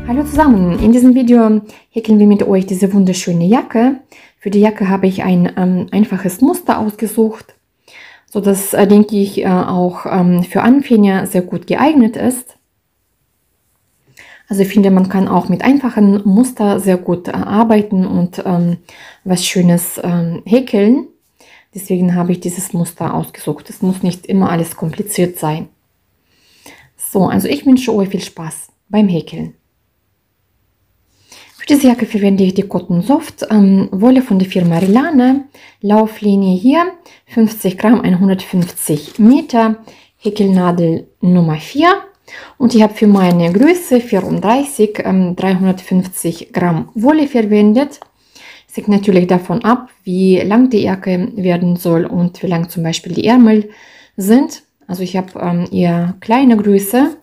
Hallo zusammen, in diesem Video häkeln wir mit euch diese wunderschöne Jacke. Für die Jacke habe ich ein einfaches Muster ausgesucht, sodass, denke ich, auch für Anfänger sehr gut geeignet ist. Also ich finde, man kann auch mit einfachen Muster sehr gut arbeiten und was Schönes häkeln. Deswegen habe ich dieses Muster ausgesucht. Es muss nicht immer alles kompliziert sein. So, also ich wünsche euch viel Spaß beim Häkeln. Für diese Jacke verwende ich die Cotton Soft Wolle von der Firma Rilana. Lauflinie hier 50 Gramm, 150 Meter, Häkelnadel Nummer 4. Und ich habe für meine Größe 34 350 Gramm Wolle verwendet. Es hängt natürlich davon ab, wie lang die Jacke werden soll und wie lang zum Beispiel die Ärmel sind. Also ich habe eher kleine Größe.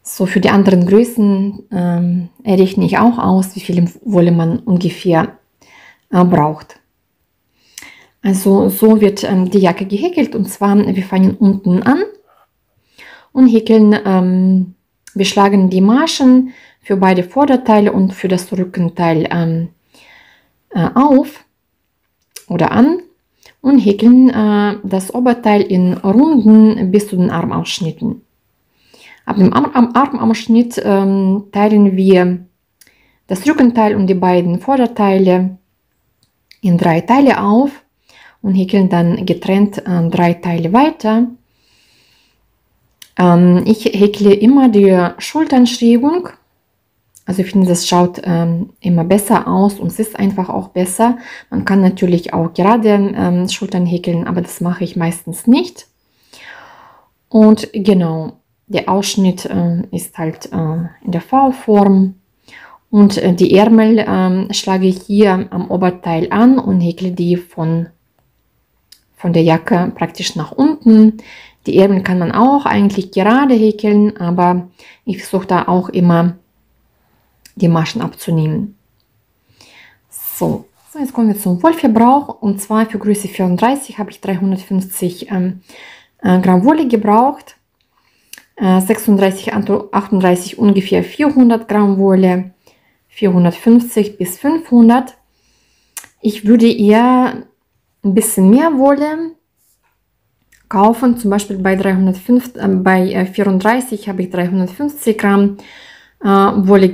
So, für die anderen Größen rechne ich auch aus, wie viel Wolle man ungefähr braucht. Also so wird die Jacke gehäkelt, und zwar wir fangen unten an und häkeln, wir schlagen die Maschen für beide Vorderteile und für das Rückenteil auf oder an und häkeln das Oberteil in Runden bis zu den Armausschnitten. Ab dem Armausschnitt teilen wir das Rückenteil und die beiden Vorderteile in 3 Teile auf und häkeln dann getrennt 3 Teile weiter. Ich häkle immer die Schulternschrägung. Also ich finde, das schaut immer besser aus und es ist einfach auch besser. Man kann natürlich auch gerade Schultern häkeln, aber das mache ich meistens nicht. Und genau, der Ausschnitt ist halt in der V-Form. Und die Ärmel schlage ich hier am Oberteil an und häkle die von der Jacke praktisch nach unten. Die Ärmel kann man auch eigentlich gerade häkeln, aber ich versuche da auch immer die Maschen abzunehmen. So, jetzt kommen wir zum Wollverbrauch, und zwar für Größe 34 habe ich 350 Gramm Wolle gebraucht, 36, 38 ungefähr 400 Gramm Wolle, 450 bis 500. Ich würde eher ein bisschen mehr Wolle kaufen, zum Beispiel bei 34 habe ich 350 Gramm Wolle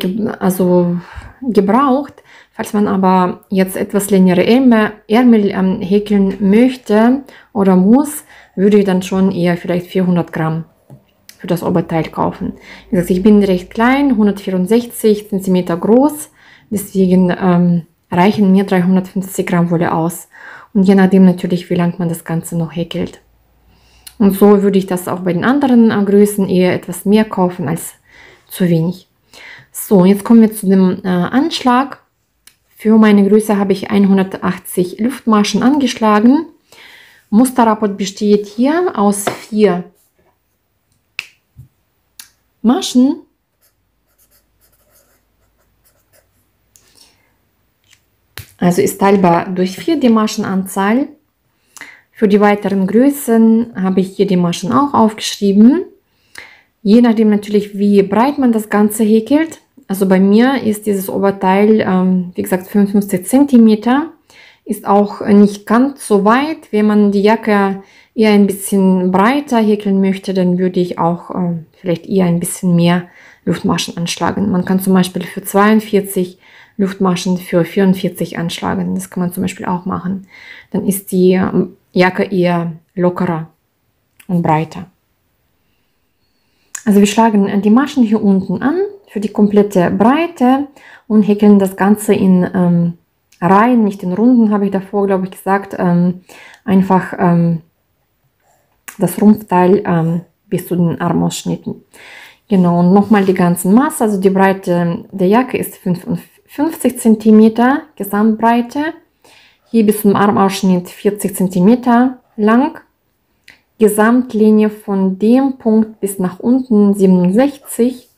gebraucht. Falls man aber jetzt etwas längere Ärmel häkeln möchte oder muss, würde ich dann schon eher vielleicht 400 Gramm für das Oberteil kaufen. Wie gesagt, ich bin recht klein, 164 cm groß, deswegen reichen mir 350 Gramm Wolle aus. Und je nachdem natürlich, wie lang man das Ganze noch häkelt. Und so würde ich das auch bei den anderen Größen eher etwas mehr kaufen als zu wenig. So, jetzt kommen wir zu dem Anschlag. Für meine Größe habe ich 180 Luftmaschen angeschlagen. Musterrapport besteht hier aus 4 Maschen. Also ist teilbar durch 4 die Maschenanzahl. Für die weiteren Größen habe ich hier die Maschen auch aufgeschrieben. Je nachdem natürlich, wie breit man das Ganze häkelt. Also bei mir ist dieses Oberteil, wie gesagt, 55 cm. Ist auch nicht ganz so weit. Wenn man die Jacke eher ein bisschen breiter häkeln möchte, dann würde ich auch vielleicht eher ein bisschen mehr Luftmaschen anschlagen. Man kann zum Beispiel für 42 Luftmaschen für 44 anschlagen. Das kann man zum Beispiel auch machen. Dann ist die Jacke eher lockerer und breiter. Also wir schlagen die Maschen hier unten an für die komplette Breite und häkeln das Ganze in Reihen, nicht in Runden, habe ich davor, glaube ich, gesagt. Einfach das Rumpfteil bis zu den Armausschnitten. Genau, und nochmal die ganzen Maße. Also die Breite der Jacke ist 55 cm Gesamtbreite. Hier bis zum Armausschnitt 40 cm lang. Gesamtlinie von dem Punkt bis nach unten 67.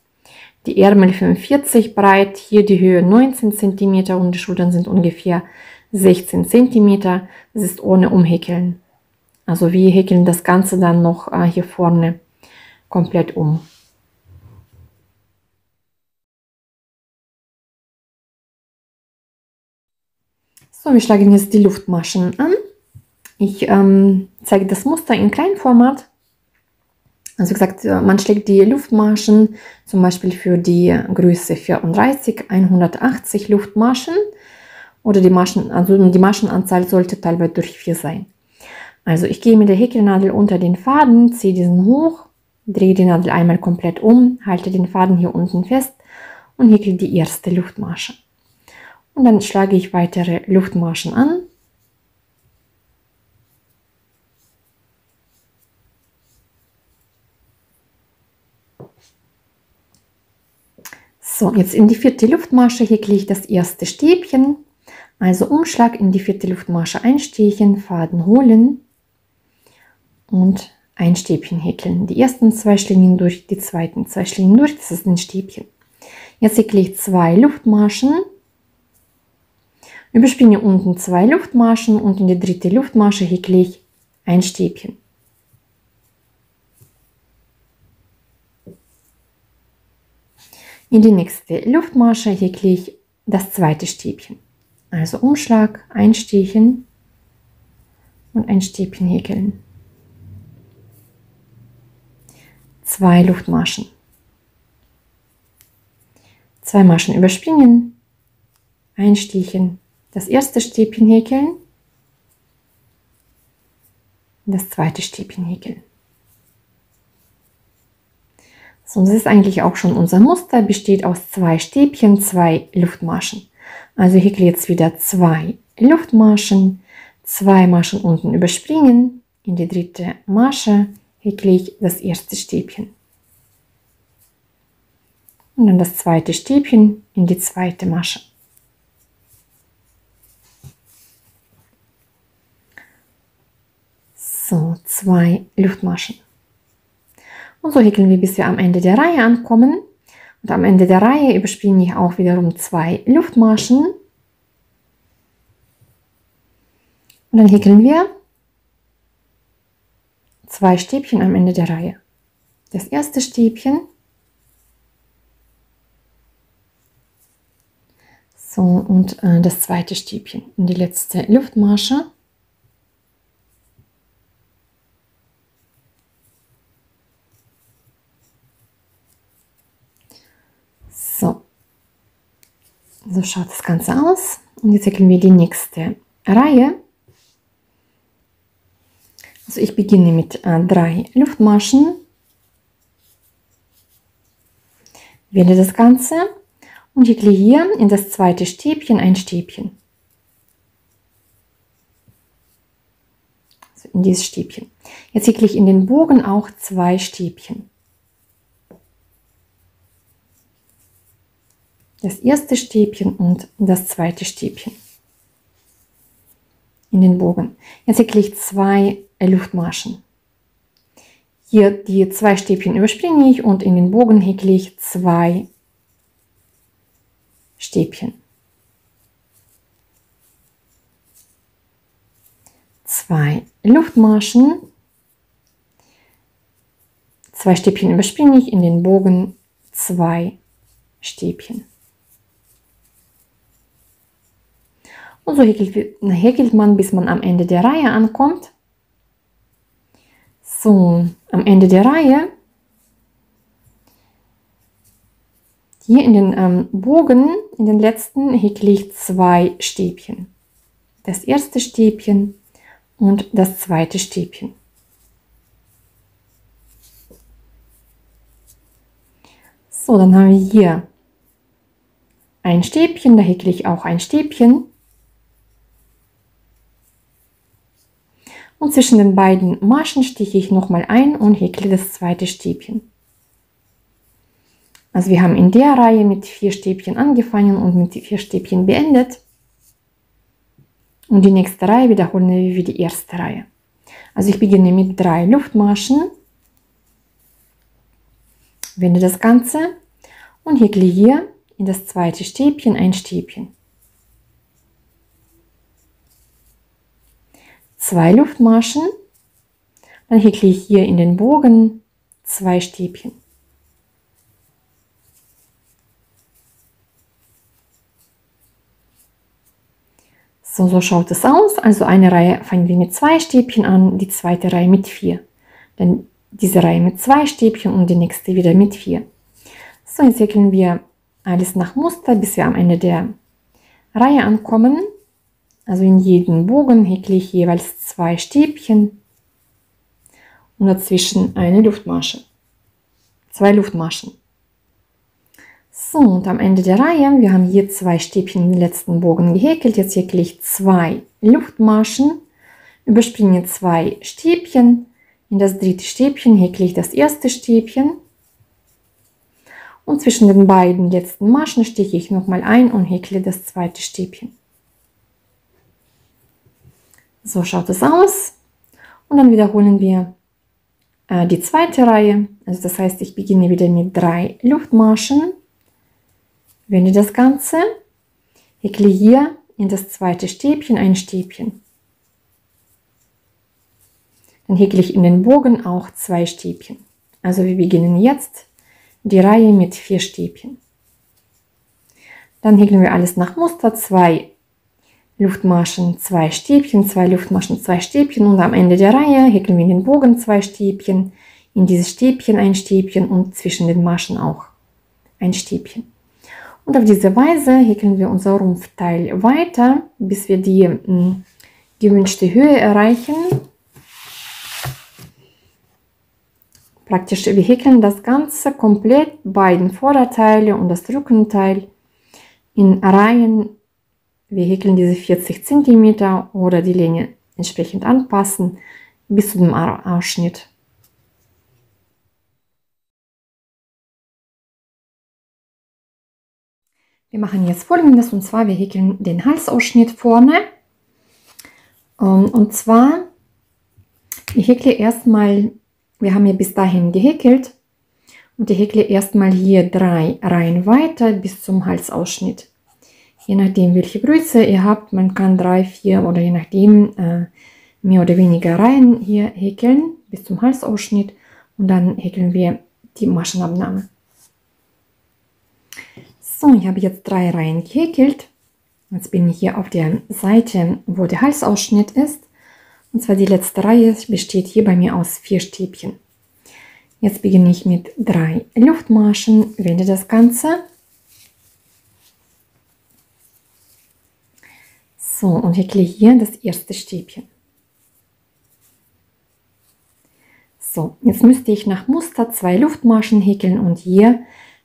Die Ärmel 45 breit. Hier die Höhe 19 cm und die Schultern sind ungefähr 16 cm. Das ist ohne Umhäkeln. Also wir häkeln das Ganze dann noch hier vorne komplett um. So, wir schlagen jetzt die Luftmaschen an. Ich zeige das Muster in Kleinformat. Also wie gesagt, man schlägt die Luftmaschen zum Beispiel für die Größe 34, 180 Luftmaschen oder die Maschenanzahl sollte teilweise durch 4 sein. Also ich gehe mit der Häkelnadel unter den Faden, ziehe diesen hoch, drehe die Nadel einmal komplett um, halte den Faden hier unten fest und häkle die erste Luftmasche. Und dann schlage ich weitere Luftmaschen an. So, jetzt in die 4. Luftmasche häkle ich das erste Stäbchen. Also Umschlag in die 4. Luftmasche einstechen, Faden holen und ein Stäbchen häkeln. Die ersten 2 Schlingen durch, die zweiten 2 Schlingen durch, das ist ein Stäbchen. Jetzt häkle ich 2 Luftmaschen. Überspringe unten 2 Luftmaschen und in die 3. Luftmasche häkle ich ein Stäbchen. In die nächste Luftmasche häkle ich das zweite Stäbchen. Also Umschlag, einstechen und ein Stäbchen häkeln. 2 Luftmaschen. 2 Maschen überspringen, einstechen, das erste Stäbchen häkeln, das zweite Stäbchen häkeln. So, das ist eigentlich auch schon unser Muster, besteht aus 2 Stäbchen, 2 Luftmaschen. Also häkle jetzt wieder 2 Luftmaschen, 2 Maschen unten überspringen, in die 3. Masche häkle ich das erste Stäbchen. Und dann das zweite Stäbchen in die 2. Masche. So, 2 Luftmaschen. Und so häkeln wir, bis wir am Ende der Reihe ankommen. Und am Ende der Reihe überspringe ich auch wiederum 2 Luftmaschen. Und dann häkeln wir 2 Stäbchen am Ende der Reihe. Das erste Stäbchen. So, und das zweite Stäbchen in die letzte Luftmasche. So schaut das Ganze aus. Und jetzt häkeln wir die nächste Reihe. Also ich beginne mit 3 Luftmaschen, wähle das Ganze und häkle hier in das zweite Stäbchen ein Stäbchen. Also in dieses Stäbchen. Jetzt häkle ich in den Bogen auch 2 Stäbchen. Das erste Stäbchen und das zweite Stäbchen in den Bogen. Jetzt häkle ich 2 Luftmaschen. Hier die 2 Stäbchen überspringe ich und in den Bogen häkle ich 2 Stäbchen. 2 Luftmaschen. 2 Stäbchen überspringe ich, in den Bogen 2 Stäbchen. Und so häkelt man, bis man am Ende der Reihe ankommt. So, am Ende der Reihe, hier in den Bogen, in den letzten, häkle ich 2 Stäbchen. Das erste Stäbchen und das zweite Stäbchen. So, dann haben wir hier ein Stäbchen, da häkle ich auch ein Stäbchen. Und zwischen den beiden Maschen stiche ich nochmal ein und häkle das zweite Stäbchen. Also wir haben in der Reihe mit 4 Stäbchen angefangen und mit 4 Stäbchen beendet. Und die nächste Reihe wiederholen wir wie die erste Reihe. Also ich beginne mit 3 Luftmaschen, wende das Ganze und häkle hier in das zweite Stäbchen ein Stäbchen. 2 Luftmaschen, dann häkle ich hier in den Bogen 2 Stäbchen. So, so schaut es aus. Also eine Reihe fangen wir mit 2 Stäbchen an, die zweite Reihe mit 4. Dann diese Reihe mit 2 Stäbchen und die nächste wieder mit 4. So, jetzt häkeln wir alles nach Muster, bis wir am Ende der Reihe ankommen. Also in jedem Bogen häkle ich jeweils 2 Stäbchen und dazwischen eine Luftmasche. 2 Luftmaschen. So, und am Ende der Reihe, wir haben hier 2 Stäbchen in den letzten Bogen gehäkelt. Jetzt häkle ich 2 Luftmaschen, überspringe 2 Stäbchen. In das dritte Stäbchen häkle ich das erste Stäbchen. Und zwischen den beiden letzten Maschen stiche ich nochmal ein und häkle das zweite Stäbchen. So schaut es aus. Und dann wiederholen wir die zweite Reihe. Also das heißt, ich beginne wieder mit 3 Luftmaschen. Wende das Ganze, häkle hier in das zweite Stäbchen ein Stäbchen. Dann häkle ich in den Bogen auch 2 Stäbchen. Also wir beginnen jetzt die Reihe mit 4 Stäbchen. Dann häkeln wir alles nach Muster, 2 Luftmaschen, 2 Stäbchen, 2 Luftmaschen, 2 Stäbchen und am Ende der Reihe häkeln wir in den Bogen 2 Stäbchen, in dieses Stäbchen ein Stäbchen und zwischen den Maschen auch ein Stäbchen. Und auf diese Weise häkeln wir unser Rumpfteil weiter, bis wir die gewünschte Höhe erreichen. Praktisch, wir häkeln das Ganze komplett, beiden Vorderteile und das Rückenteil in Reihen. Wir häkeln diese 40 cm oder die Länge entsprechend anpassen bis zu dem Ausschnitt. Wir machen jetzt Folgendes, und zwar wir häkeln den Halsausschnitt vorne. Und zwar, ich häkle erstmal, wir haben ja bis dahin gehäkelt, und ich häkle erstmal hier 3 Reihen weiter bis zum Halsausschnitt. Je nachdem, welche Größe ihr habt, man kann 3, 4 oder je nachdem mehr oder weniger Reihen hier häkeln bis zum Halsausschnitt, und dann häkeln wir die Maschenabnahme. So, ich habe jetzt 3 Reihen gehäkelt. Jetzt bin ich hier auf der Seite, wo der Halsausschnitt ist. Und zwar die letzte Reihe besteht hier bei mir aus 4 Stäbchen. Jetzt beginne ich mit 3 Luftmaschen, wende das Ganze. So, und häkle hier das erste Stäbchen. So, jetzt müsste ich nach Muster 2 Luftmaschen häkeln und hier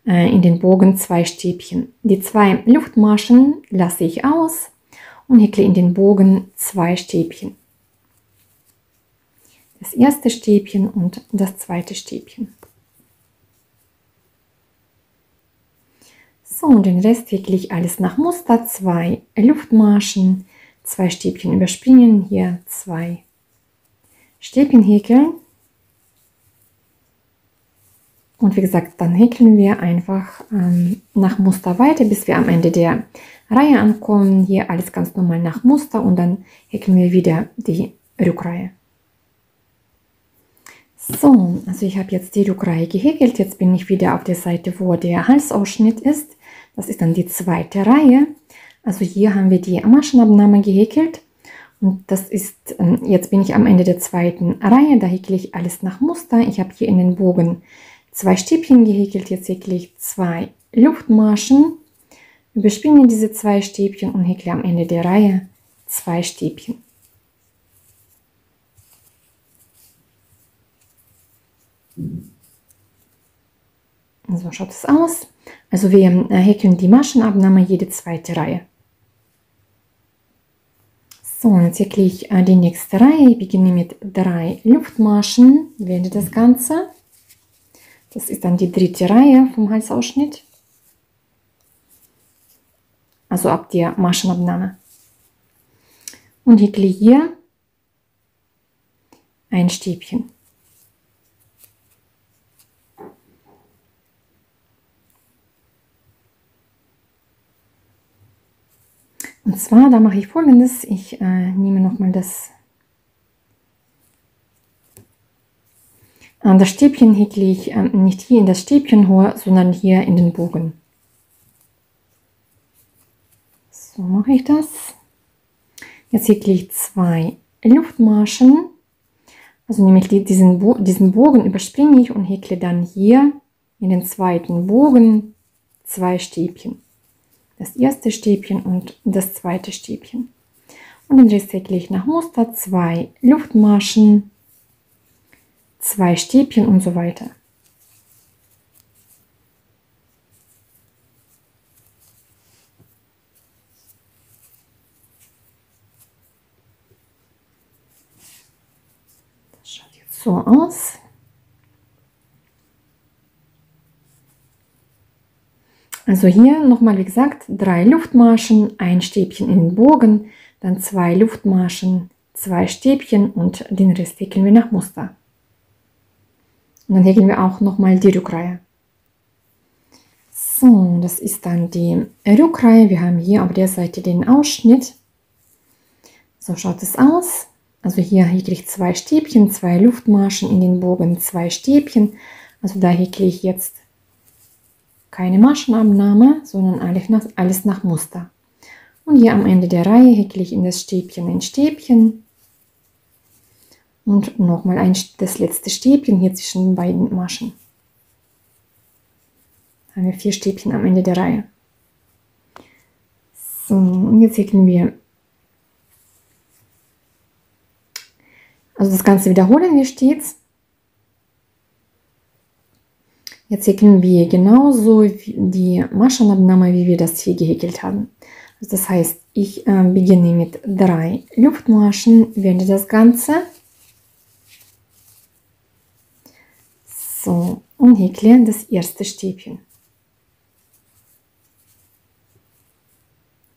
in den Bogen 2 Stäbchen. Die 2 Luftmaschen lasse ich aus und häkle in den Bogen 2 Stäbchen. Das erste Stäbchen und das zweite Stäbchen. So, und den Rest häkle ich alles nach Muster, 2 Luftmaschen, 2 Stäbchen überspringen, hier 2 Stäbchen häkeln. Und wie gesagt, dann häkeln wir einfach nach Muster weiter, bis wir am Ende der Reihe ankommen. Hier alles ganz normal nach Muster, und dann häkeln wir wieder die Rückreihe. So, also ich habe jetzt die Rückreihe gehäkelt. Jetzt bin ich wieder auf der Seite, wo der Halsausschnitt ist. Das ist dann die zweite Reihe. Also hier haben wir die Maschenabnahme gehäkelt. Und das ist, jetzt bin ich am Ende der zweiten Reihe. Da häkle ich alles nach Muster. Ich habe hier in den Bogen 2 Stäbchen gehäkelt, jetzt häkle ich 2 Luftmaschen, überspringe diese 2 Stäbchen und häkle am Ende der Reihe 2 Stäbchen. So schaut es aus. Also wir häkeln die Maschenabnahme jede zweite Reihe. So, jetzt häkle ich die nächste Reihe. Ich beginne mit 3 Luftmaschen, wende das Ganze. Das ist dann die dritte Reihe vom Halsausschnitt. Also ab der Maschenabnahme. Und häkle hier ein Stäbchen. Und zwar, da mache ich Folgendes. Ich nehme nochmal das Stäbchen, häkle ich nicht hier in das Stäbchen hoch, sondern hier in den Bogen. So mache ich das. Jetzt häkle ich 2 Luftmaschen, also nämlich diesen Bogen überspringe ich und häkle dann hier in den zweiten Bogen 2 Stäbchen. Das erste Stäbchen und das zweite Stäbchen. Und den Rest häkle ich nach Muster, 2 Luftmaschen, 2 Stäbchen und so weiter. Das schaut jetzt so aus. Also hier nochmal, wie gesagt, 3 Luftmaschen, ein Stäbchen in den Bogen, dann 2 Luftmaschen, 2 Stäbchen und den Rest häkeln wir nach Muster. Und dann häkeln wir auch nochmal die Rückreihe. So, das ist dann die Rückreihe. Wir haben hier auf der Seite den Ausschnitt. So schaut es aus. Also hier häkle ich 2 Stäbchen, 2 Luftmaschen in den Bogen, 2 Stäbchen. Also da häkle ich jetzt keine Maschenabnahme, sondern alles nach Muster. Und hier am Ende der Reihe häkle ich in das Stäbchen ein Stäbchen und nochmal das letzte Stäbchen hier zwischen den beiden Maschen. Da haben wir 4 Stäbchen am Ende der Reihe. So, und jetzt häkeln wir, also das Ganze wiederholen wir stets. Jetzt häkeln wir genauso die Maschenabnahme, wie wir das hier gehäkelt haben. Also das heißt, ich beginne mit 3 Luftmaschen, wende das Ganze. So, und häkle das erste Stäbchen.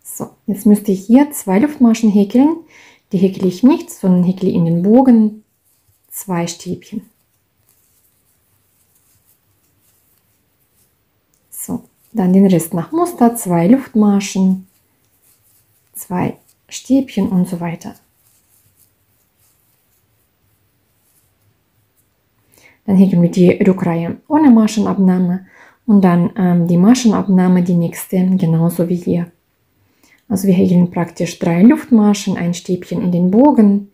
So, jetzt müsste ich hier 2 Luftmaschen häkeln. Die häkle ich nicht, sondern häkle in den Bogen 2 Stäbchen. So, dann den Rest nach Muster, 2 Luftmaschen, 2 Stäbchen und so weiter. Dann häkeln wir die Rückreihe ohne Maschenabnahme und dann die Maschenabnahme, die nächste, genauso wie hier. Also wir häkeln praktisch 3 Luftmaschen, ein Stäbchen in den Bogen,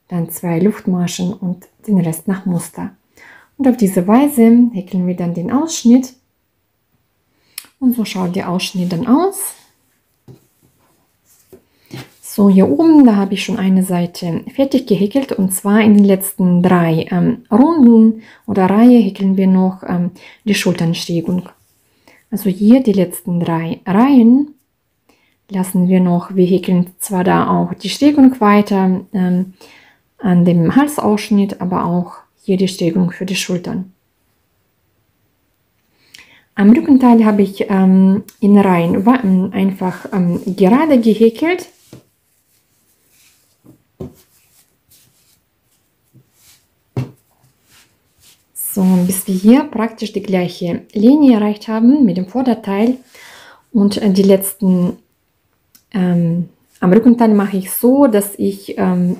dann 2 Luftmaschen und den Rest nach Muster. Und auf diese Weise häkeln wir dann den Ausschnitt. Und so schaut der Ausschnitt dann aus. So, hier oben, da habe ich schon eine Seite fertig gehäkelt und zwar in den letzten 3 Runden oder Reihe häkeln wir noch die Schulternstregung. Also hier die letzten 3 Reihen lassen wir noch, wir häkeln zwar da auch die Strägung weiter an dem Halsausschnitt, aber auch hier die Strägung für die Schultern. Am Rückenteil habe ich in Reihen einfach gerade gehäkelt. So, bis wir hier praktisch die gleiche Linie erreicht haben mit dem Vorderteil. Und die letzten, am Rückenteil mache ich so, dass ich, wenn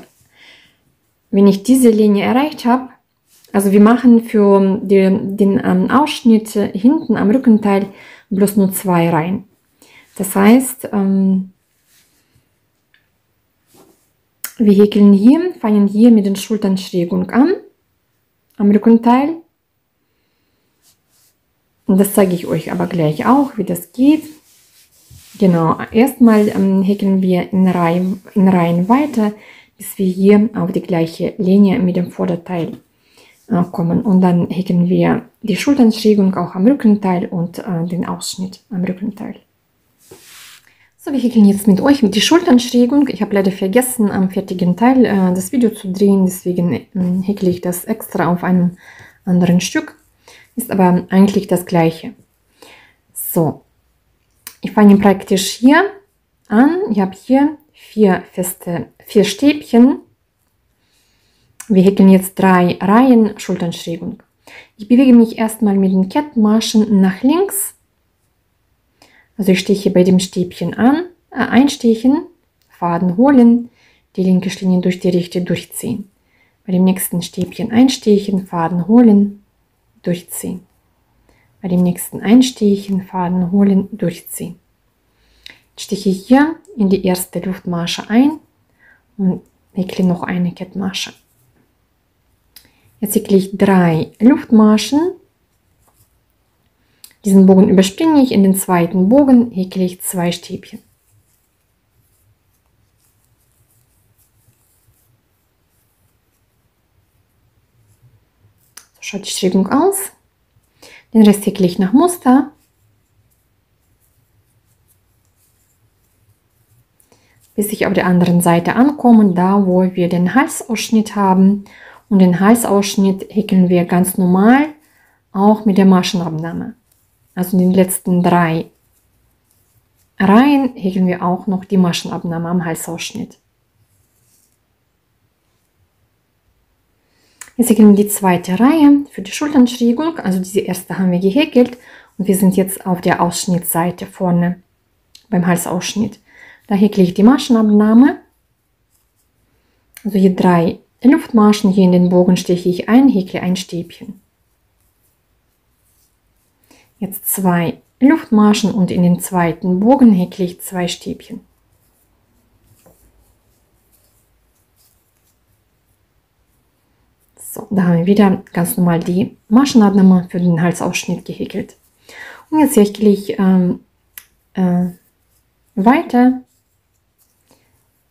ich diese Linie erreicht habe, also wir machen für den Ausschnitt hinten am Rückenteil bloß nur 2 Reihen. Das heißt, wir häkeln hier, fangen hier mit den Schulternstregung an, am Rückenteil. Und das zeige ich euch aber gleich auch, wie das geht. Genau, erstmal häkeln wir in Reihen weiter, bis wir hier auf die gleiche Linie mit dem Vorderteil kommen. Und dann häkeln wir die Schulternstregung auch am Rückenteil und den Ausschnitt am Rückenteil. So, wir häkeln jetzt mit euch die Schulternstregung. Ich habe leider vergessen, am fertigen Teil das Video zu drehen, deswegen häkle ich das extra auf einem anderen Stück. Ist aber eigentlich das gleiche. So, ich fange praktisch hier an. Ich habe hier 4 Stäbchen. Wir häkeln jetzt 3 Reihen Schulternstregung. Ich bewege mich erstmal mit den Kettenmaschen nach links. Also ich steche bei dem Stäbchen an, einstechen, Faden holen, die linke Linie durch die rechte durchziehen. Bei dem nächsten Stäbchen einstechen, Faden holen, durchziehen. Bei dem nächsten einstechen, Faden holen, durchziehen. Jetzt steche ich hier in die erste Luftmasche ein und häkle noch eine Kettmasche. Jetzt häkle ich 3 Luftmaschen. Diesen Bogen überspringe ich, in den zweiten Bogen häkle ich 2 Stäbchen. So schaut die Schrägung aus. Den Rest häkle ich nach Muster. Bis ich auf der anderen Seite ankomme, da wo wir den Halsausschnitt haben. Und den Halsausschnitt häkeln wir ganz normal, auch mit der Maschenabnahme. Also in den letzten 3 Reihen häkeln wir auch noch die Maschenabnahme am Halsausschnitt. Jetzt häkeln wir die zweite Reihe für die Schulternschrägung. Also diese erste haben wir gehäkelt und wir sind jetzt auf der Ausschnittseite vorne beim Halsausschnitt. Da häkle ich die Maschenabnahme. Also hier 3 Luftmaschen, hier in den Bogen steche ich ein, häkle ein Stäbchen. Jetzt 2 Luftmaschen und in den zweiten Bogen häkle ich 2 Stäbchen. So, da haben wir wieder ganz normal die Maschenabnahme für den Halsausschnitt gehäkelt. Und jetzt häkle ich weiter.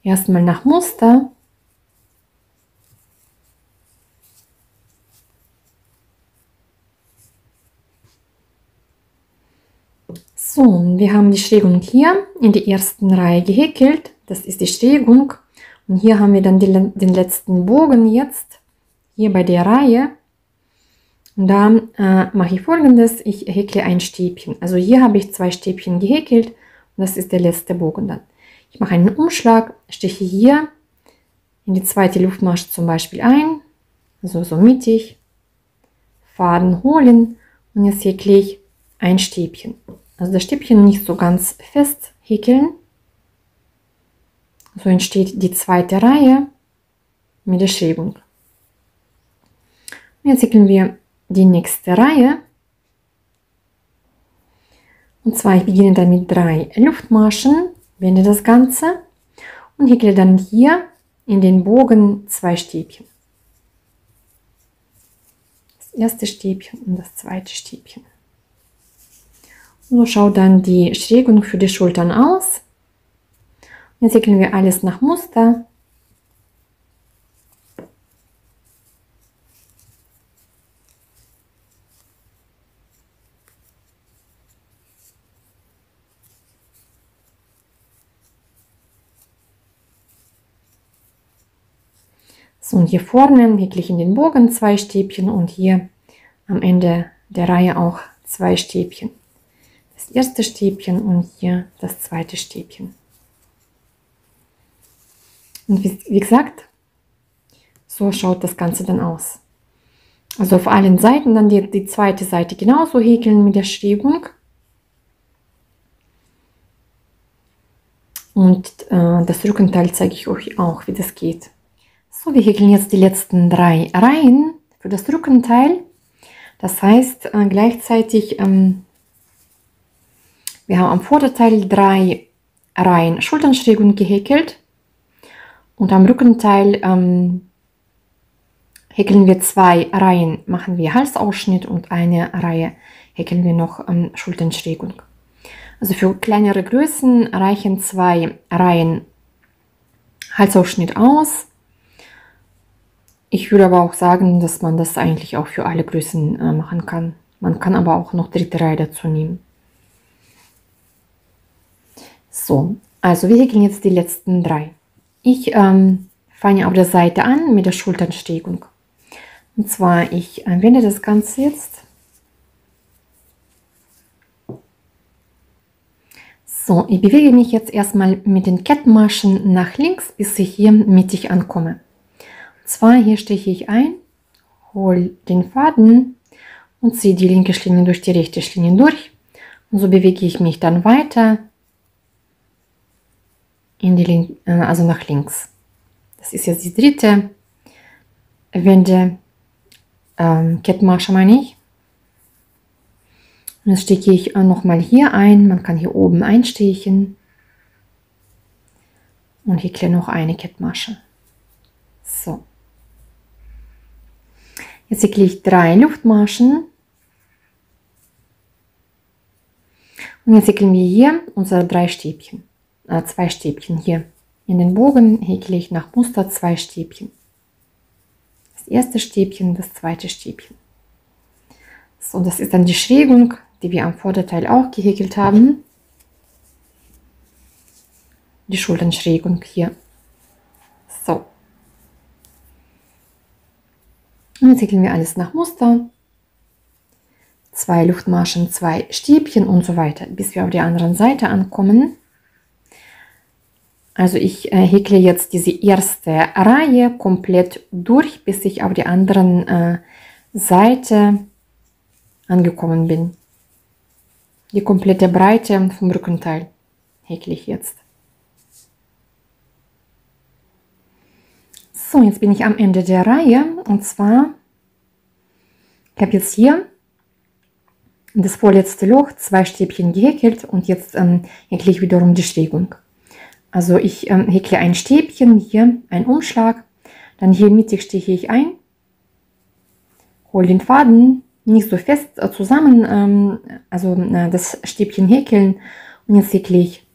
Erstmal nach Muster. So, wir haben die Schrägung hier in die ersten Reihe gehäkelt. Das ist die Schrägung. Und hier haben wir dann den letzten Bogen jetzt, hier bei der Reihe. Und da mache ich Folgendes, ich häkle ein Stäbchen. Also hier habe ich 2 Stäbchen gehäkelt und das ist der letzte Bogen dann. Ich mache einen Umschlag, steche hier in die zweite Luftmasche zum Beispiel ein, also so mittig, Faden holen und jetzt häkle ich ein Stäbchen. Also das Stäbchen nicht so ganz fest häkeln. So entsteht die zweite Reihe mit der Schrägung. Und jetzt häkeln wir die nächste Reihe. Und zwar ich beginne dann mit 3 Luftmaschen, wende das Ganze und häkle dann hier in den Bogen 2 Stäbchen. Das erste Stäbchen und das zweite Stäbchen. Und so schaut dann die Schrägung für die Schultern aus. Jetzt häkeln wir alles nach Muster. So, und hier vorne häkle ich in den Bogen 2 Stäbchen und hier am Ende der Reihe auch 2 Stäbchen. Das erste Stäbchen und hier das zweite Stäbchen. Und wie gesagt, so schaut das Ganze dann aus. Also auf allen Seiten dann die zweite Seite genauso häkeln mit der Schrägung. Und das Rückenteil zeige ich euch auch, wie das geht. So, wir häkeln jetzt die letzten 3 Reihen für das Rückenteil. Das heißt gleichzeitig, wir haben am Vorderteil 3 Reihen Schulternschrägung gehäkelt und am Rückenteil häkeln wir 2 Reihen, machen wir Halsausschnitt und eine Reihe häkeln wir noch Schulternschrägung. Also für kleinere Größen reichen 2 Reihen Halsausschnitt aus. Ich würde aber auch sagen, dass man das eigentlich auch für alle Größen machen kann. Man kann aber auch noch 3. Reihe dazu nehmen. So, also wir häkeln jetzt die letzten 3. Ich fange auf der Seite an mit der Schulternschrägung. Und zwar, ich wende das Ganze jetzt. So, ich bewege mich jetzt erstmal mit den Kettmaschen nach links, bis ich hier mittig ankomme. Und zwar hier steche ich ein, hole den Faden und ziehe die linke Schlinge durch die rechte Schlinge durch. Und so bewege ich mich dann weiter in die also nach links. Das ist jetzt die dritte Wende, Kettmasche meine ich. Und jetzt stecke ich nochmal hier ein. Man kann hier oben einstechen. und häkle noch eine Kettmasche. So. Jetzt häkle ich 3 Luftmaschen. Und jetzt häkeln wir hier unsere 3 Stäbchen, 2 Stäbchen hier. In den Bogen häkle ich nach Muster 2 Stäbchen. Das erste Stäbchen, das zweite Stäbchen. So, das ist dann die Schrägung, die wir am Vorderteil auch gehäkelt haben. Die Schulternschrägung hier. So. Und jetzt häkeln wir alles nach Muster. 2 Luftmaschen, 2 Stäbchen und so weiter, bis wir auf der anderen Seite ankommen. Also ich häkle jetzt diese erste Reihe komplett durch, bis ich auf der anderen Seite angekommen bin. Die komplette Breite vom Rückenteil häkle ich jetzt. So, jetzt bin ich am Ende der Reihe und zwar, ich habe jetzt hier das vorletzte Loch 2 Stäbchen gehäkelt und jetzt häkle ich wiederum die Schrägung. Also ich häkle ein Stäbchen, hier ein Umschlag, dann hier mittig steche ich ein, hole den Faden nicht so fest zusammen, also das Stäbchen häkeln und jetzt häkle ich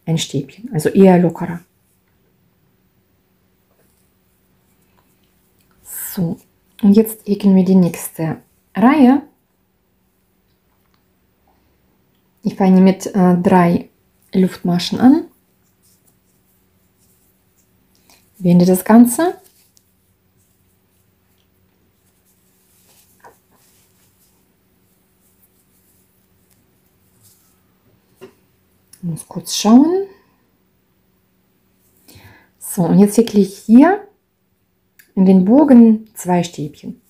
ein Stäbchen, also eher lockerer. So, und jetzt häkeln wir die nächste Reihe. Ich fange mit 3 Luftmaschen an. Wende das Ganze. Ich muss kurz schauen. So, und jetzt häkle ich hier in den Bogen 2 Stäbchen.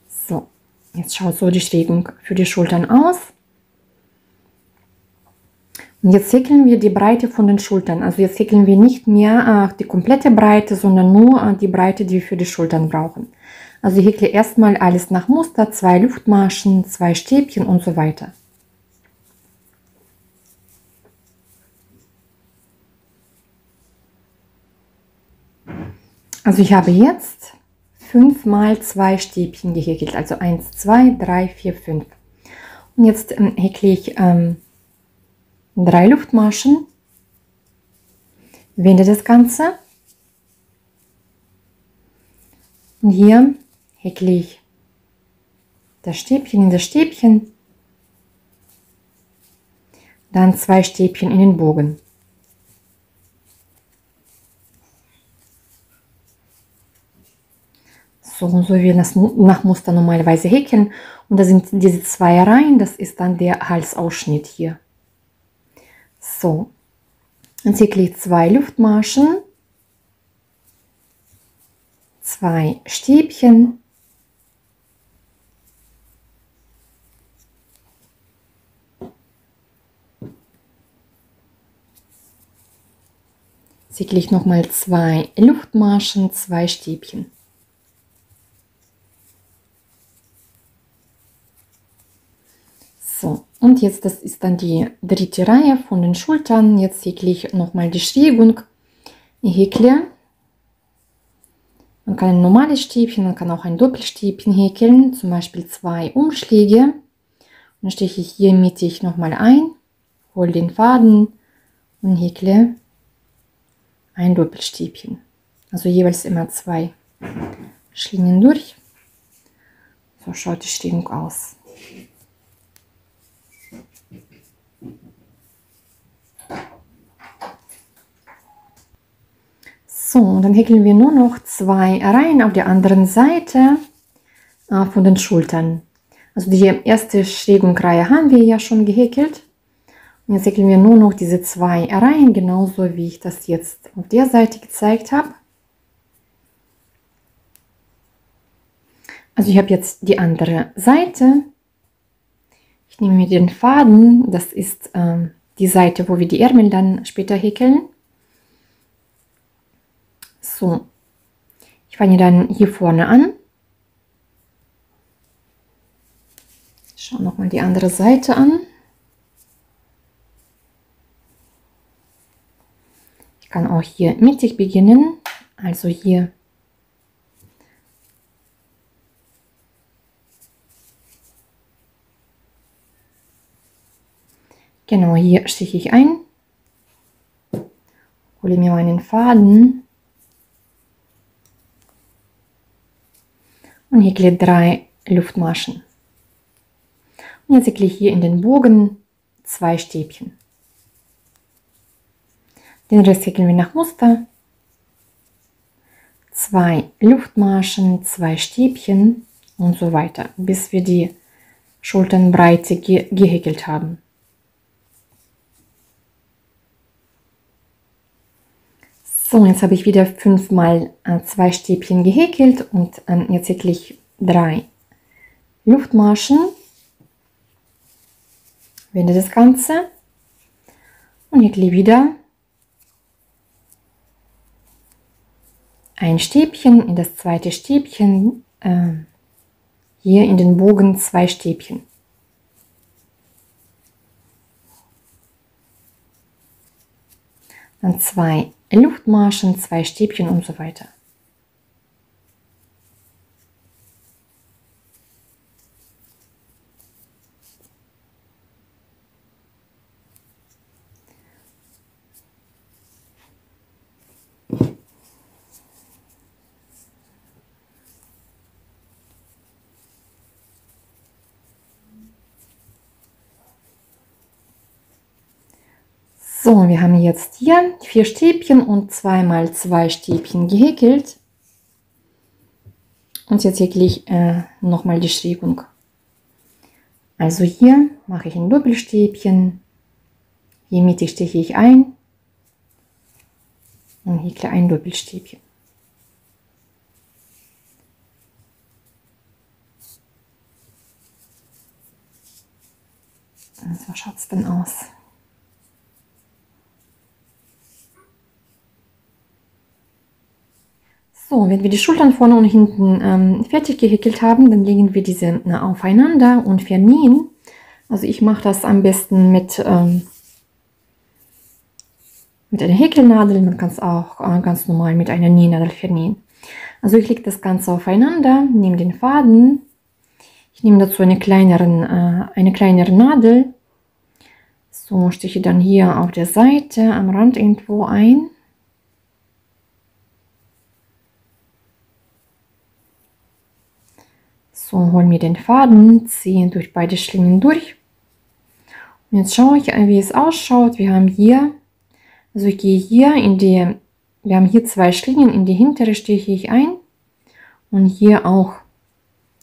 So, jetzt schaut so die Schrägung für die Schultern aus. Und jetzt häkeln wir die Breite von den Schultern. Also jetzt häkeln wir nicht mehr die komplette Breite, sondern nur die Breite, die wir für die Schultern brauchen. Also ich häkle erstmal alles nach Muster, 2 Luftmaschen, 2 Stäbchen und so weiter. Also ich habe jetzt 5 mal 2 Stäbchen gehäkelt, also 1, 2, 3, 4, 5. Und jetzt häkle ich 3 Luftmaschen, wende das Ganze und hier häkle ich das Stäbchen in das Stäbchen, dann 2 Stäbchen in den Bogen. So wie wir das nach Muster normalerweise häkeln. Und da sind diese 2 Reihen, das ist dann der Halsausschnitt hier. So, jetzt häkle ich 2 Luftmaschen, 2 Stäbchen, jetzt häkle ich nochmal 2 Luftmaschen, 2 Stäbchen. So, und jetzt, das ist dann die dritte Reihe von den Schultern. Jetzt häkle ich nochmal die Schrägung. Ich häkle, man kann ein normales Stäbchen, man kann auch ein Doppelstäbchen häkeln, zum Beispiel 2 Umschläge. Und dann steche ich hier mittig nochmal ein, hole den Faden und häkle ein Doppelstäbchen. Also jeweils immer 2 Schlingen durch. So schaut die Schrägung aus. So, und dann häkeln wir nur noch 2 Reihen auf der anderen Seite von den Schultern. Also die erste Schrägungreihe haben wir ja schon gehäkelt. Und jetzt häkeln wir nur noch diese 2 Reihen, genauso wie ich das jetzt auf der Seite gezeigt habe. Also ich habe jetzt die andere Seite. Ich nehme mir den Faden, das ist die Seite, wo wir die Ärmel dann später häkeln. So, ich fange dann hier vorne an. Schau noch mal die andere Seite an. Ich kann auch hier mittig beginnen, also hier genau hier stiche ich ein, hole mir meinen Faden und häkle 3 Luftmaschen. Und jetzt häkle ich hier in den Bogen 2 Stäbchen. Den Rest häkeln wir nach Muster. 2 Luftmaschen, 2 Stäbchen und so weiter, bis wir die Schulternbreite gehäkelt haben. So, jetzt habe ich wieder 5 mal 2 Stäbchen gehäkelt und jetzt häkle ich 3 Luftmaschen, wende das Ganze und häkle wieder ein Stäbchen in das zweite Stäbchen, hier in den Bogen 2 Stäbchen. Dann 2 Luftmaschen, 2 Stäbchen und so weiter. So, wir haben jetzt hier 4 Stäbchen und 2 mal 2 Stäbchen gehäkelt. Und jetzt häkle ich nochmal die Schrägung. Also hier mache ich ein Doppelstäbchen, hier mittig stiche ich ein und häkle ein Doppelstäbchen. So schaut es dann aus. So, wenn wir die Schultern vorne und hinten fertig gehäkelt haben, dann legen wir diese aufeinander und vernähen. Also ich mache das am besten mit einer Häkelnadel. Man kann es auch ganz normal mit einer Nähnadel vernähen. Also ich lege das Ganze aufeinander, nehme den Faden. Ich nehme dazu eine kleinere Nadel. So, stiche dann hier auf der Seite am Rand irgendwo ein. So, hole mir den Faden, ziehe durch beide Schlingen durch. Und jetzt schaue ich, wie es ausschaut. Wir haben hier, also ich gehe hier wir haben hier 2 Schlingen, in die hintere stiche ich ein und hier auch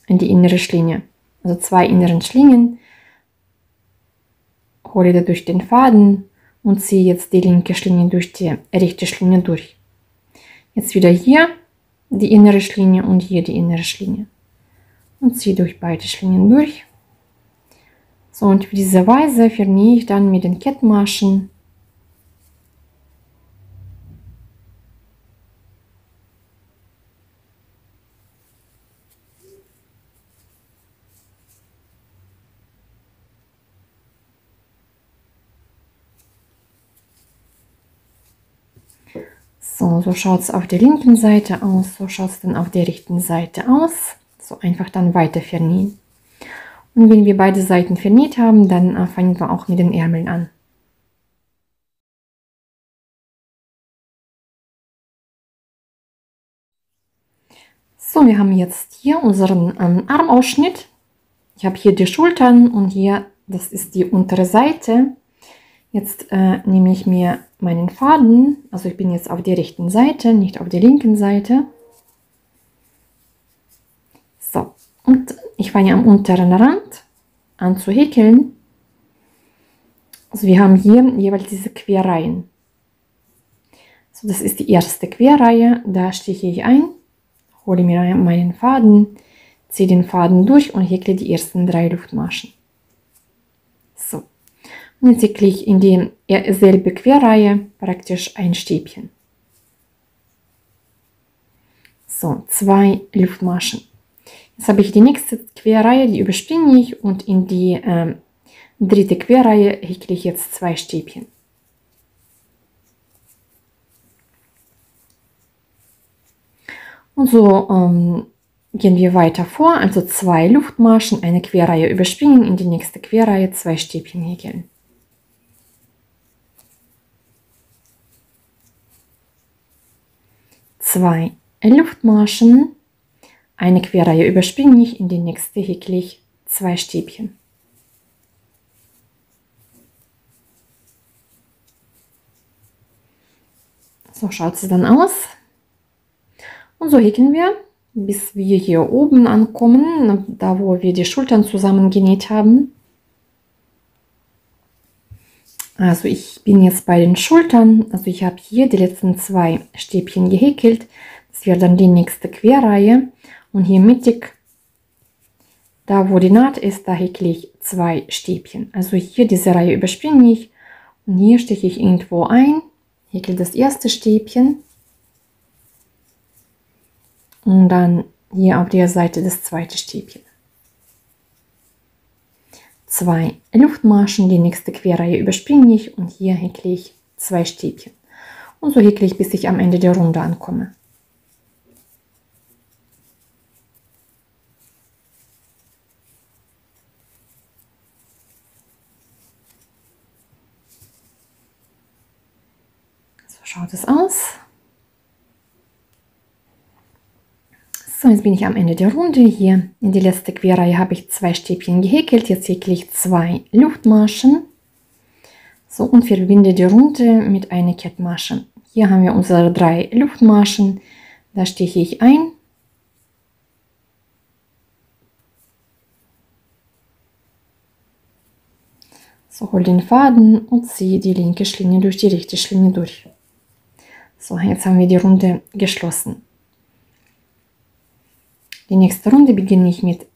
in die innere Schlinge. Also 2 inneren Schlingen, hole dadurch den Faden und ziehe jetzt die linke Schlinge durch die rechte Schlinge durch. Jetzt wieder hier die innere Schlinge und hier die innere Schlinge. Und ziehe durch beide Schlingen durch. So, und auf diese Weise vernähe ich dann mit den Kettmaschen so schaut es auf der linken Seite aus, so schaut es dann auf der rechten Seite aus. So einfach dann weiter vernähen. Und wenn wir beide Seiten vernäht haben, dann fangen wir auch mit den Ärmeln an. So, wir haben jetzt hier unseren Armausschnitt. Ich habe hier die Schultern und hier, das ist die untere Seite. Jetzt nehme ich mir meinen Faden, also ich bin jetzt auf der rechten Seite, nicht auf der linken Seite. So, und ich fange am unteren Rand an zu häkeln. Also wir haben hier jeweils diese Querreihen. So, das ist die erste Querreihe, da stiche ich ein, hole mir meinen Faden, ziehe den Faden durch und häkle die ersten 3 Luftmaschen. So, und jetzt häkle ich in die selbe Querreihe praktisch ein Stäbchen. So, 2 Luftmaschen. Jetzt habe ich die nächste Querreihe, die überspringe ich und in die dritte Querreihe häkle ich jetzt 2 Stäbchen. Und so gehen wir weiter vor, also 2 Luftmaschen, eine Querreihe überspringen, in die nächste Querreihe 2 Stäbchen häkeln. Zwei Luftmaschen, eine Querreihe überspringe ich, in die nächste häkle ich 2 Stäbchen. So schaut es dann aus. Und so häkeln wir, bis wir hier oben ankommen, da wo wir die Schultern zusammengenäht haben. Also ich bin jetzt bei den Schultern, also ich habe hier die letzten 2 Stäbchen gehäkelt. Das wäre dann die nächste Querreihe. Und hier mittig, da wo die Naht ist, da häkle ich 2 Stäbchen. Also hier diese Reihe überspringe ich und hier steche ich irgendwo ein, häkle das erste Stäbchen und dann hier auf der Seite das zweite Stäbchen. 2 Luftmaschen, die nächste Querreihe überspringe ich und hier häkle ich 2 Stäbchen. Und so häkle ich, bis ich am Ende der Runde ankomme. So schaut es aus. So, jetzt bin ich am Ende der Runde. Hier in die letzte Querreihe habe ich 2 Stäbchen gehäkelt. Jetzt häkle ich 2 Luftmaschen. So, und verbinde die Runde mit einer Kettmasche. Hier haben wir unsere 3 Luftmaschen. Da steche ich ein. So, hol den Faden und ziehe die linke Schlinge durch die rechte Schlinge durch. So, jetzt haben wir die Runde geschlossen. Die nächste Runde beginne ich mit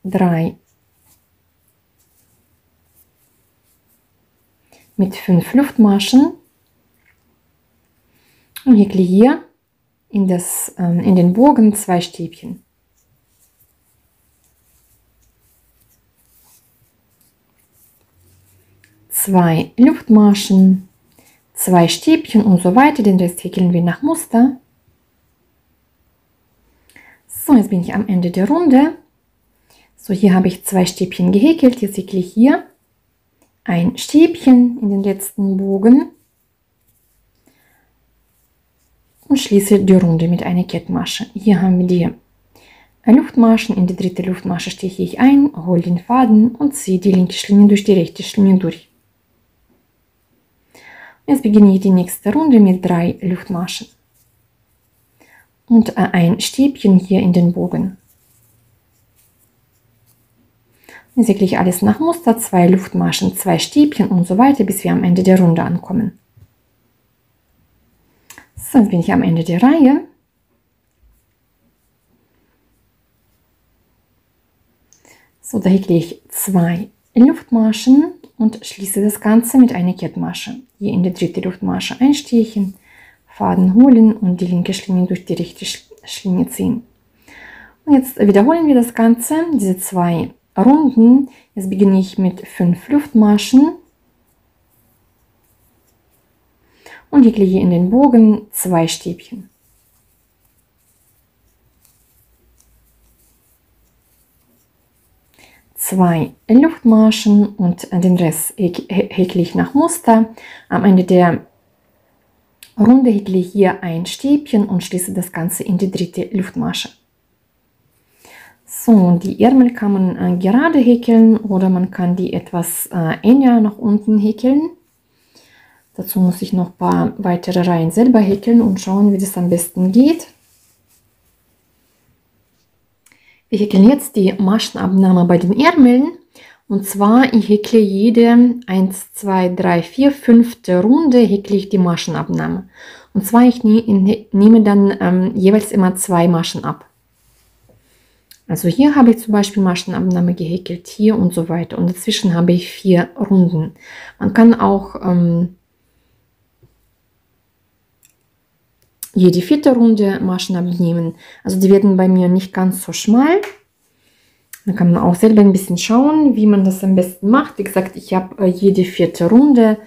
5 Luftmaschen und häkle hier in den Bogen 2 Stäbchen. Zwei Luftmaschen, 2 Stäbchen und so weiter. Den Rest häkeln wir nach Muster. So, jetzt bin ich am Ende der Runde. So, hier habe ich 2 Stäbchen gehäkelt. Jetzt häkle ich hier ein Stäbchen in den letzten Bogen und schließe die Runde mit einer Kettmasche. Hier haben wir die Luftmaschen. In die dritte Luftmasche steche ich ein, hole den Faden und ziehe die linke Schlinge durch die rechte Schlinge durch. Jetzt beginne ich die nächste Runde mit 3 Luftmaschen und ein Stäbchen hier in den Bogen. Jetzt häkle ich alles nach Muster, 2 Luftmaschen, 2 Stäbchen und so weiter, bis wir am Ende der Runde ankommen. So, jetzt bin ich am Ende der Reihe. So, da häkle ich 2 Luftmaschen und schließe das Ganze mit einer Kettmasche. Hier in die dritte Luftmasche einstechen, Faden holen und die linke Schlinge durch die rechte Schlinge ziehen. Und jetzt wiederholen wir das Ganze, diese 2 Runden. Jetzt beginne ich mit 5 Luftmaschen und häkle hier in den Bogen 2 Stäbchen. Zwei Luftmaschen und den Rest häkle ich nach Muster. Am Ende der Runde häkle ich hier ein Stäbchen und schließe das Ganze in die dritte Luftmasche. So, die Ärmel kann man gerade häkeln oder man kann die etwas enger nach unten häkeln. Dazu muss ich noch ein paar weitere Reihen selber häkeln und schauen, wie das am besten geht. Wir häkeln jetzt die Maschenabnahme bei den Ärmeln. Und zwar, ich häkle jede 1, 2, 3, 4, 5. Runde häkle ich die Maschenabnahme. Und zwar, ich nehme dann jeweils immer 2 Maschen ab. Also hier habe ich zum Beispiel Maschenabnahme gehäkelt, hier und so weiter. Und dazwischen habe ich 4 Runden. Man kann auch jede 4. Runde Maschen abnehmen. Also die werden bei mir nicht ganz so schmal. Da kann man auch selber ein bisschen schauen, wie man das am besten macht. Wie gesagt, ich habe jede 4. Runde.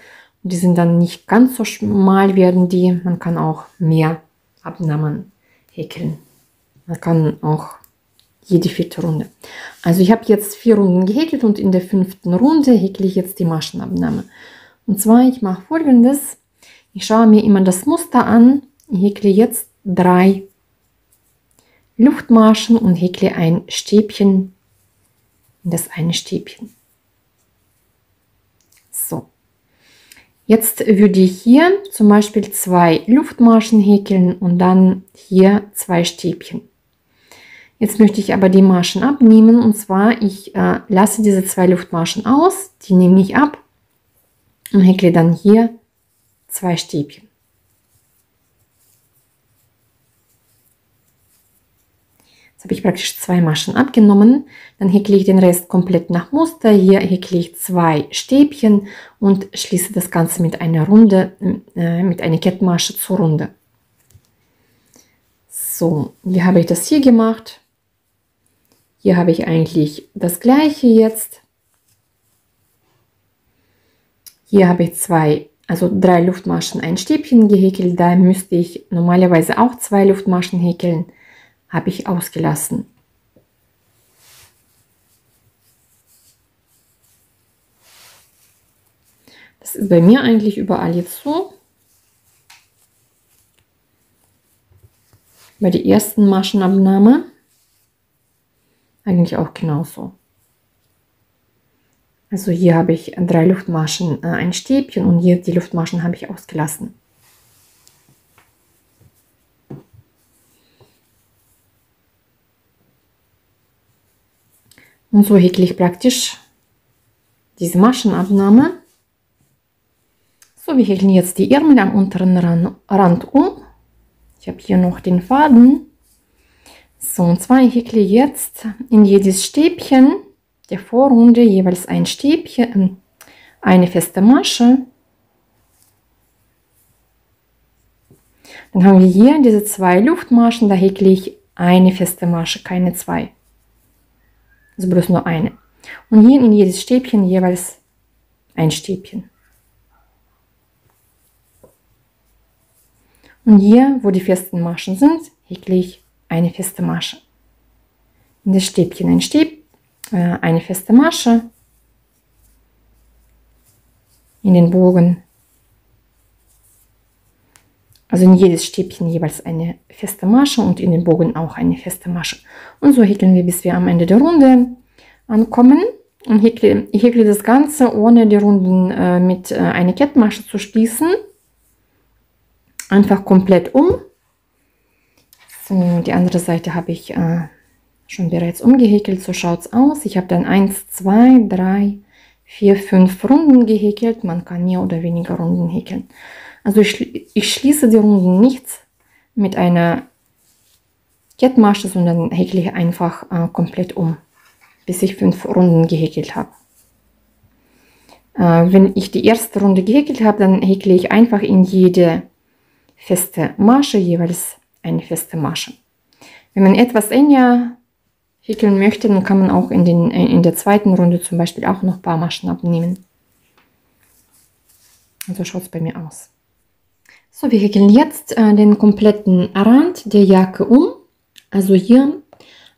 Die sind dann nicht ganz so schmal werden die. Man kann auch mehr Abnahmen häkeln. Man kann auch jede 4. Runde. Also ich habe jetzt 4 Runden gehäkelt und in der 5. Runde häkle ich jetzt die Maschenabnahme. Und zwar, ich mache Folgendes. Ich schaue mir immer das Muster an. Ich häkle jetzt 3 Luftmaschen und häkle ein Stäbchen in das eine Stäbchen. So. Jetzt würde ich hier zum Beispiel 2 Luftmaschen häkeln und dann hier 2 Stäbchen. Jetzt möchte ich aber die Maschen abnehmen, und zwar ich lasse diese 2 Luftmaschen aus, die nehme ich ab und häkle dann hier 2 Stäbchen. Jetzt habe ich praktisch 2 Maschen abgenommen, dann häkle ich den Rest komplett nach Muster. Hier häkle ich 2 Stäbchen und schließe das Ganze mit einer Runde, mit einer Kettmasche zur Runde. So, wie habe ich das hier gemacht? Hier habe ich eigentlich das gleiche jetzt. Hier habe ich 3 Luftmaschen, ein Stäbchen gehäkelt. Da müsste ich normalerweise auch 2 Luftmaschen häkeln. Habe ich ausgelassen. Das ist bei mir eigentlich überall jetzt so. Bei der ersten Maschenabnahme eigentlich auch genauso. Also hier habe ich 3 Luftmaschen, ein Stäbchen, und hier die Luftmaschen habe ich ausgelassen. Und so häkle ich praktisch diese Maschenabnahme. So, wir häkeln jetzt die Ärmel am unteren Rand um. Ich habe hier noch den Faden. So, und zwar ich häkle jetzt in jedes Stäbchen der Vorrunde jeweils ein Stäbchen, eine feste Masche. Dann haben wir hier diese 2 Luftmaschen, da häkle ich eine feste Masche, keine 2. Also bloß nur eine. Und hier in jedes Stäbchen jeweils ein Stäbchen. Und hier, wo die festen Maschen sind, häkle ich eine feste Masche. In das Stäbchen eine feste Masche. In den Bogen. Also in jedes Stäbchen jeweils eine feste Masche und in den Bogen auch eine feste Masche. Und so häkeln wir, bis wir am Ende der Runde ankommen. Und ich häkle das Ganze, ohne die Runden mit einer Kettmasche zu schließen. Einfach komplett um. So, die andere Seite habe ich schon bereits umgehäkelt. So schaut es aus. Ich habe dann 1, 2, 3, 4, 5 Runden gehäkelt. Man kann mehr oder weniger Runden häkeln. Also ich schließe die Runden nicht mit einer Kettmasche, sondern häkle ich einfach komplett um, bis ich 5 Runden gehäkelt habe. Wenn ich die erste Runde gehäkelt habe, dann häkle ich einfach in jede feste Masche jeweils eine feste Masche. Wenn man etwas enger häkeln möchte, dann kann man auch in der zweiten Runde zum Beispiel auch noch ein paar Maschen abnehmen. Und so schaut es bei mir aus. So, wir häkeln jetzt den kompletten Rand der Jacke um. Also hier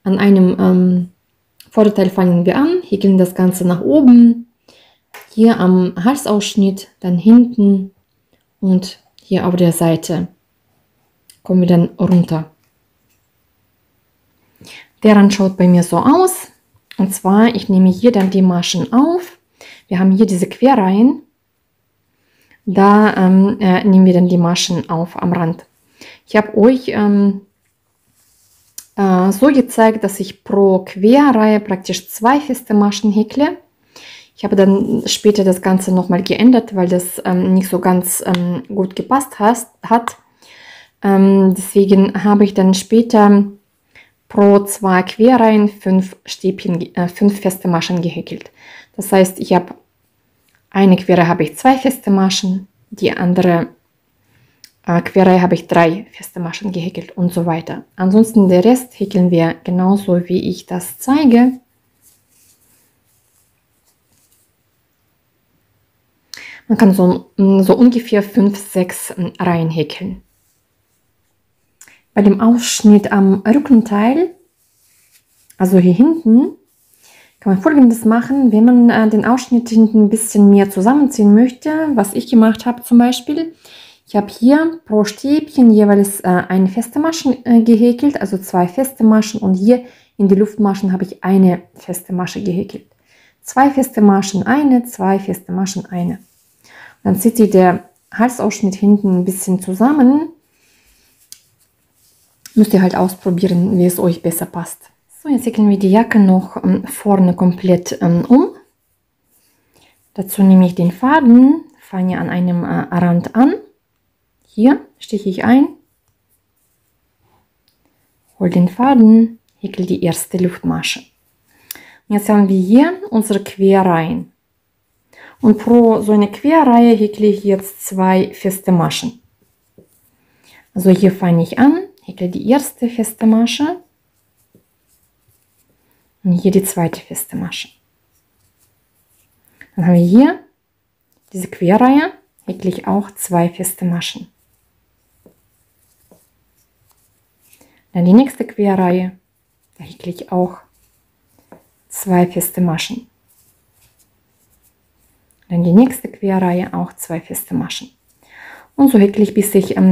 an einem Vorderteil fangen wir an, häkeln das Ganze nach oben. Hier am Halsausschnitt, dann hinten und hier auf der Seite kommen wir dann runter. Der Rand schaut bei mir so aus. Und zwar, ich nehme hier dann die Maschen auf. Wir haben hier diese Querreihen. Da nehmen wir dann die Maschen auf am Rand. Ich habe euch so gezeigt, dass ich pro Querreihe praktisch 2 feste Maschen häkle. Ich habe dann später das Ganze nochmal geändert, weil das nicht so ganz gut gepasst hat. Deswegen habe ich dann später pro 2 Querreihen 5 feste Maschen gehäkelt. Das heißt, ich habe eine Querreihe habe ich 2 feste Maschen, die andere Querreihe habe ich 3 feste Maschen gehäkelt und so weiter. Ansonsten der Rest häkeln wir genauso, wie ich das zeige. Man kann so ungefähr 5, 6 Reihen häkeln. Bei dem Ausschnitt am Rückenteil, also hier hinten, kann man Folgendes machen, wenn man den Ausschnitt hinten ein bisschen mehr zusammenziehen möchte, was ich gemacht habe zum Beispiel. Ich habe hier pro Stäbchen jeweils eine feste Masche gehäkelt, also 2 feste Maschen, und hier in die Luftmaschen habe ich eine feste Masche gehäkelt. 2 feste Maschen, eine, 2 feste Maschen, eine. Dann zieht sich der Halsausschnitt hinten ein bisschen zusammen. Müsst ihr halt ausprobieren, wie es euch besser passt. So, jetzt häkeln wir die Jacke noch vorne komplett um. Dazu nehme ich den Faden, fange an einem Rand an. Hier stiche ich ein, hole den Faden, häkel die erste Luftmasche. Und jetzt haben wir hier unsere Querreihen. Und pro so eine Querreihe häkle ich jetzt 2 feste Maschen. Also hier fange ich an, häkle die erste feste Masche und hier die zweite feste Masche. Dann haben wir hier diese Querreihe, häkle ich auch 2 feste Maschen. Dann die nächste Querreihe, da häkle ich auch 2 feste Maschen. Dann die nächste Querreihe, auch 2 feste Maschen. Und so häkle ich, bis ich auf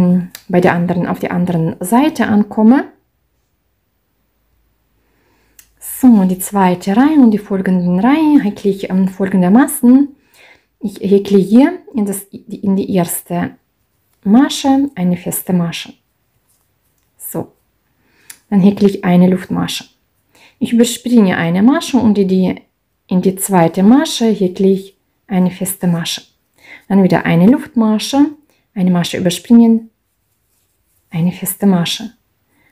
der anderen Seite ankomme. So, die zweite Reihe und die folgenden Reihen häkle ich folgendermaßen. Ich häkle hier in die erste Masche eine feste Masche. So, dann häkle ich eine Luftmasche. Ich überspringe eine Masche und in die zweite Masche häkle ich eine feste Masche. Dann wieder eine Luftmasche, eine Masche überspringen, eine feste Masche.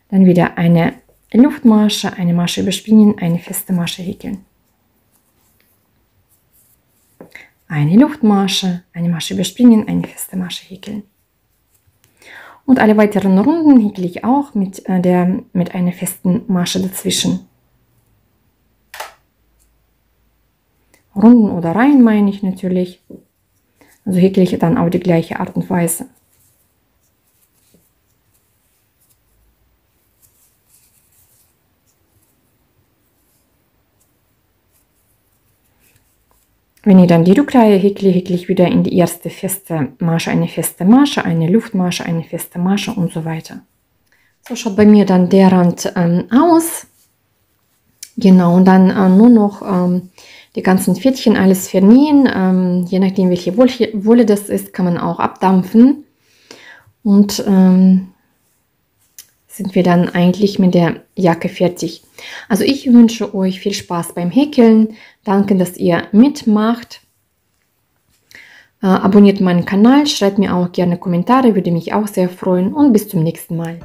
Dann wieder eine Luftmasche, eine Masche überspringen, eine feste Masche häkeln. Eine Luftmasche, eine Masche überspringen, eine feste Masche häkeln. Und alle weiteren Runden häkle ich auch mit einer festen Masche dazwischen. Runden oder Reihen meine ich natürlich. Also häkle ich dann auf die gleiche Art und Weise. Wenn ich dann die Rückreihe häkle, häkle ich wieder in die erste feste Masche eine Luftmasche, eine feste Masche und so weiter. So schaut bei mir dann der Rand aus. Genau, und dann nur noch die ganzen Fädchen alles vernähen. Je nachdem, welche Wolle das ist, kann man auch abdampfen. Und sind wir dann eigentlich mit der Jacke fertig. Also ich wünsche euch viel Spaß beim Häkeln. Danke, dass ihr mitmacht. Abonniert meinen Kanal, schreibt mir auch gerne Kommentare, würde mich auch sehr freuen, und bis zum nächsten Mal.